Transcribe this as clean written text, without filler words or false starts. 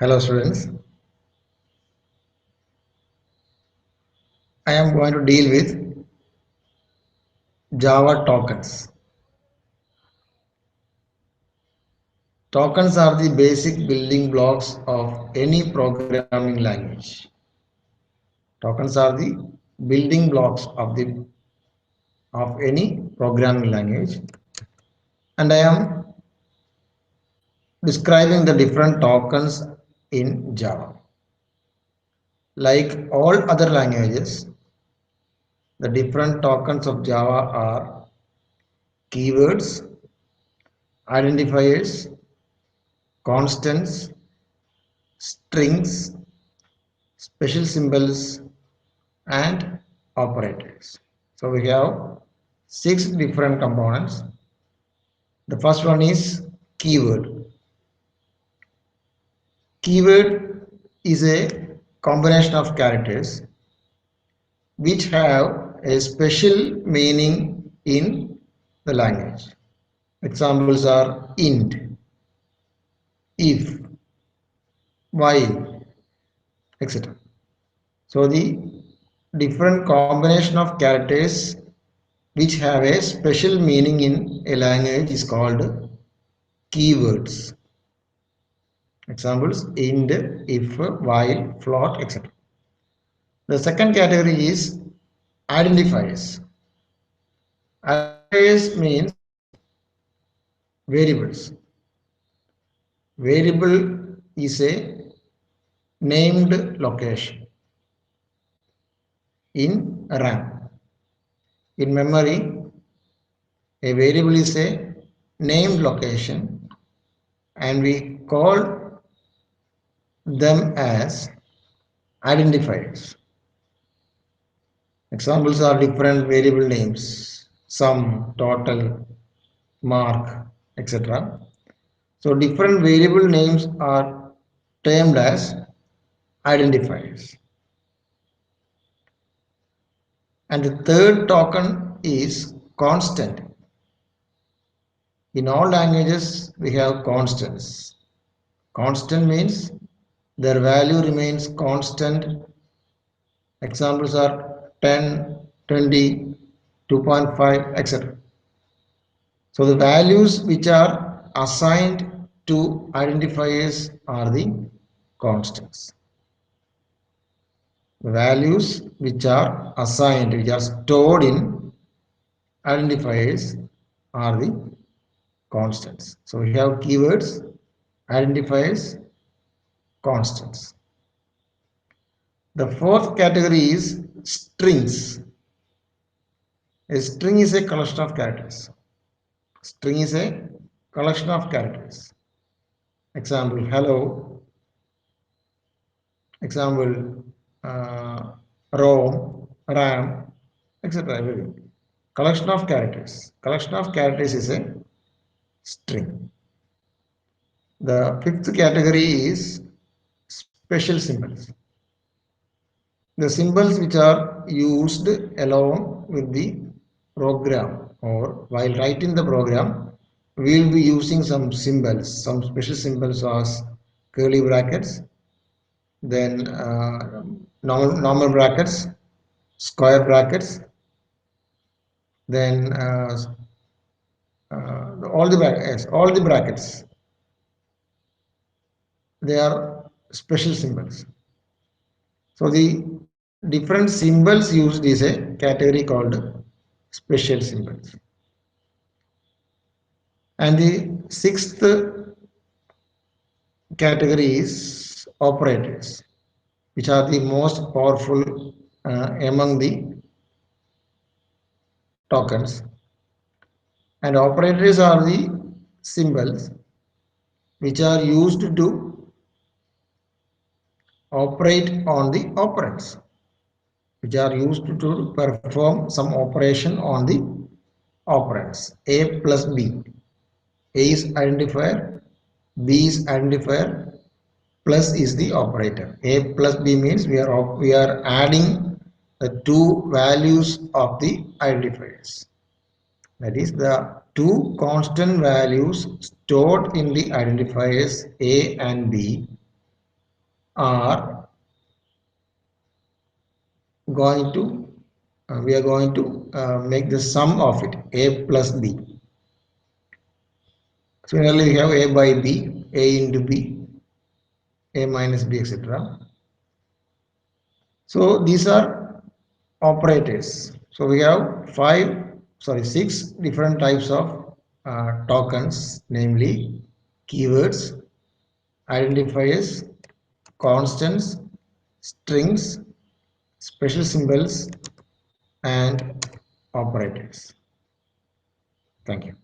Hello students, I am going to deal with Java tokens. Tokens are the basic building blocks of any programming language. Tokens are the building blocks of any programming language, and I am describing the different tokens in Java. Like all other languages, the different tokens of Java are keywords, identifiers, constants, strings, special symbols, and operators. So we have 6 different components. The first one is keyword. Keyword is a combination of characters which have a special meaning in the language. Examples are int, if, while, etc. So the different combination of characters which have a special meaning in a language is called keywords. Examples int, if, while, float, etc. The second category is identifiers. Identifiers means variables. Variable is a named location in RAM. In memory, a variable is a named location and we call them as identifiers. Examples are different variable names, sum, total, mark, etc. So different variable names are termed as identifiers. And the third token is constant. In all languages we have constants. Constant means their value remains constant. Examples are 10, 20, 2.5, etc. So the values which are assigned to identifiers are the constants. The values which are assigned, which are stored in identifiers are the constants. So we have keywords, identifiers, constants. The fourth category is strings. A string is a collection of characters. String is a collection of characters. Example, hello. Example, ROM, RAM, etc. Everything. Collection of characters. Collection of characters is a string. The fifth category is special symbols. The symbols which are used along with the program or while writing the program, we will be using some symbols, some special symbols as curly brackets, then normal brackets, square brackets, then all the brackets, they are special symbols. So the different symbols used is a category called special symbols. And the sixth category is operators, which are the most powerful among the tokens. And operators are the symbols which are used to operate on the operands, which are used to perform some operation on the operands. A plus B. A is identifier, B is identifier, plus is the operator. A plus B means we are adding the two values of the identifiers. That is the two constant values stored in the identifiers A and B are going to we are going to make the sum of it, a plus b. Similarly, we have a by b, a into b, a minus b, etc. So these are operators. So we have six different types of tokens, namely keywords, identifiers, constants, strings, special symbols, and operators. Thank you.